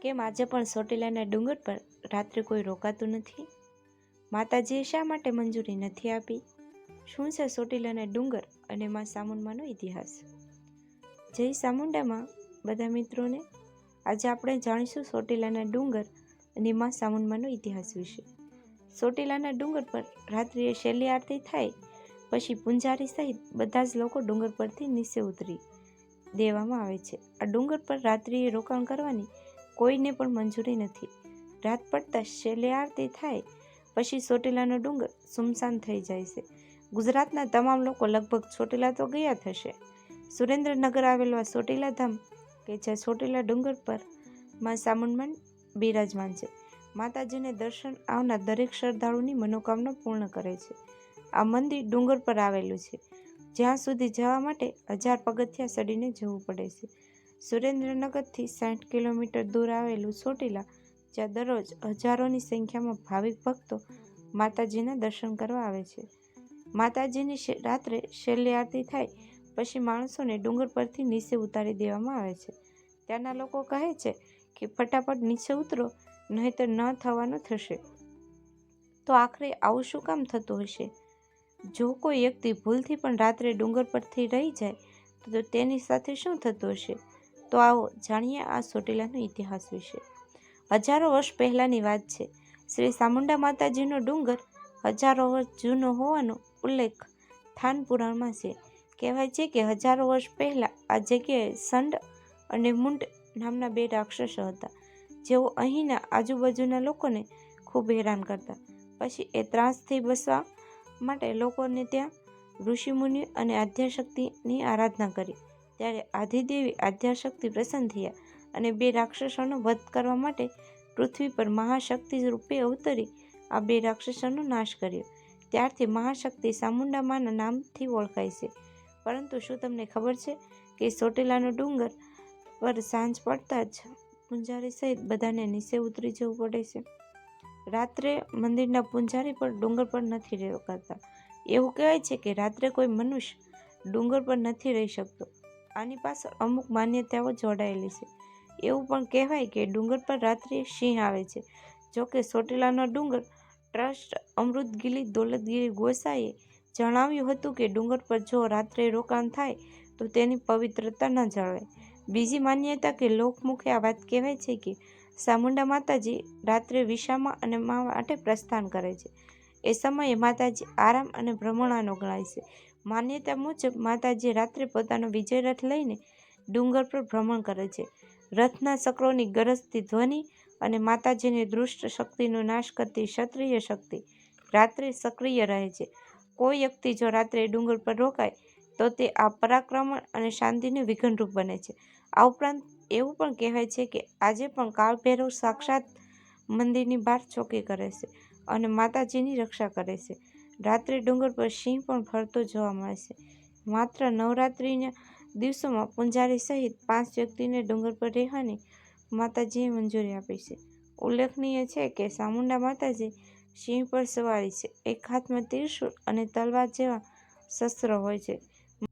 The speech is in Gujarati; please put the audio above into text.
કેમ આજે પણ ચોટીલાના ડુંગર પર રાત્રે કોઈ રોકાતું નથી? માતાજીએ શા માટે મંજૂરી નથી આપી? શું છે ચોટીલાના ડુંગર અને માં ચામુંડાનો ઇતિહાસ? જય ચામુંડામાં બધા મિત્રોને. આજે આપણે જાણીશું ચોટીલાના ડુંગર અને માં ચામુંડાનો ઇતિહાસ વિશે. ચોટીલાના ડુંગર પર રાત્રિએ છેલ્લી આરતી થાય પછી પૂંજારી સહિત બધા જ લોકો ડુંગર પરથી નીચે ઉતરી દેવામાં આવે છે. આ ડુંગર પર રાત્રિએ રોકાણ કરવાની કોઈને પણ મંજૂરી નથી. રાત પડતા છેલ્લી આરતી થાય પછી ચોટીલાનો ડુંગર સુમસાન થઈ જાય છે. ગુજરાતના તમામ લોકો લગભગ ચોટીલા તો ગયા થશે. સુરેન્દ્રનગર આવેલું આ ચોટીલા ધામ કે જે ચોટીલા ડુંગર પર માં ચામુંડા બિરાજમાન છે. માતાજીને દર્શન આવનાર દરેક શ્રદ્ધાળુની મનોકામના પૂર્ણ કરે છે. આ મંદિર ડુંગર પર આવેલું છે, જ્યાં સુધી જવા માટે 1000 પગથિયા ચડીને જવું પડે છે. સુરેન્દ્રનગરથી 60 કિલોમીટર દૂર આવેલું ચોટીલા, જ્યાં દરરોજ હજારોની સંખ્યામાં ભાવિક ભક્તો માતાજીના દર્શન કરવા આવે છે. માતાજીની રાત્રે છેલ્લી આરતી થાય પછી માણસોને ડુંગર પરથી નીચે ઉતારી દેવામાં આવે છે. ત્યાંના લોકો કહે છે કે ફટાફટ નીચે ઉતરો, નહીંતર ન થવાનું થશે. તો આખરે આવું શું કામ થતું હશે? જો કોઈ વ્યક્તિ ભૂલથી પણ રાત્રે ડુંગર પરથી રહી જાય તો તેની સાથે શું થતું હશે? તો આવો જાણીએ આ ચોટીલાનો ઇતિહાસ વિશે. હજારો વર્ષ પહેલાંની વાત છે. શ્રી ચામુંડા માતાજીનો ડુંગર હજારો વર્ષ જૂનો હોવાનો ઉલ્લેખ થાન પુરાણમાં છે. કહેવાય છે કે હજારો વર્ષ પહેલાં આ જગ્યાએ સંડ અને મુંડ નામના 2 રાક્ષસો હતા, જેઓ અહીંના આજુબાજુના લોકોને ખૂબ હેરાન કરતા. પછી એ ત્રાસથી બચવા માટે લોકોને ત્યાં ઋષિમુનિ અને આદ્યશક્તિની આરાધના કરી. ત્યારે આદિદેવી આદ્યશક્તિ પ્રસન્ન થયા અને 2 રાક્ષસોનો વધ કરવા માટે પૃથ્વી પર મહાશક્તિ રૂપે અવતરી આ 2 રાક્ષસોનો નાશ કર્યો. ત્યારથી મહાશક્તિ ચામુંડા માના નામથી ઓળખાય છે. પરંતુ શું તમને ખબર છે કે ચોટીલાનો ડુંગર પર સાંજ પડતા જ પૂંજારી સહિત બધાને નીચે ઉતરી જવું પડે છે? રાત્રે મંદિરના પૂંજારી પર ડુંગર પર નથી રોકાતા. એવું કહેવાય છે કે રાત્રે કોઈ મનુષ્ય ડુંગર પર નથી રહી શકતો. આની પાછળ અમુક માન્યતાઓ જોડાયેલી છે. એવું પણ કહેવાય કે ડુંગર પર રાત્રે સિંહ આવે છે. જોકે ચોટીલાનો ડુંગર ટ્રસ્ટ અમૃતગીરી દોલતગીરી ગોસાઈએ જણાવ્યું હતું કે ડુંગર પર જો રાત્રે રોકાણ થાય તો તેની પવિત્રતા ન જળવાય. બીજી માન્યતા કે લોકમુખે આ વાત કહેવાય છે કે ચામુંડા માતાજી રાત્રે વિસામા અને મા માટે પ્રસ્થાન કરે છે. એ સમયે માતાજી આરામ અને ભ્રમણાનો ગણાય છે. માન્યતા મુજબ માતાજી રાત્રે પોતાનો વિજય રથ લઈને ડુંગર પર ભ્રમણ કરે છે. રથના ચક્રોની ગરજતી ધ્વનિ અને માતાજીની દુષ્ટ શક્તિનો નાશ કરતી ક્ષત્રિય શક્તિ રાત્રે સક્રિય રહે છે. કોઈ વ્યક્તિ જો રાત્રે ડુંગર પર રોકાય તો તે આ પરાક્રમણ અને શાંતિનું વિઘનરૂપ બને છે. આ ઉપરાંત એવું પણ કહેવાય છે કે આજે પણ કાળભૈરવ સાક્ષાત મંદિરની બહાર ચોકી કરે છે અને માતાજીની રક્ષા કરે છે. રાત્રે ડુંગર પર સિંહ પણ ફરતો જોવા મળે છે. માત્ર નવરાત્રિના દિવસોમાં પૂંજારી સહિત 5 વ્યક્તિને ડુંગર પર રહેવાની માતાજીએ મંજૂરી આપી છે. ઉલ્લેખનીય છે કે ચામુંડા માતાજી સિંહ પર સવારી છે. એક હાથમાં ત્રિશૂળ અને તલવાર જેવા શસ્ત્રો હોય છે.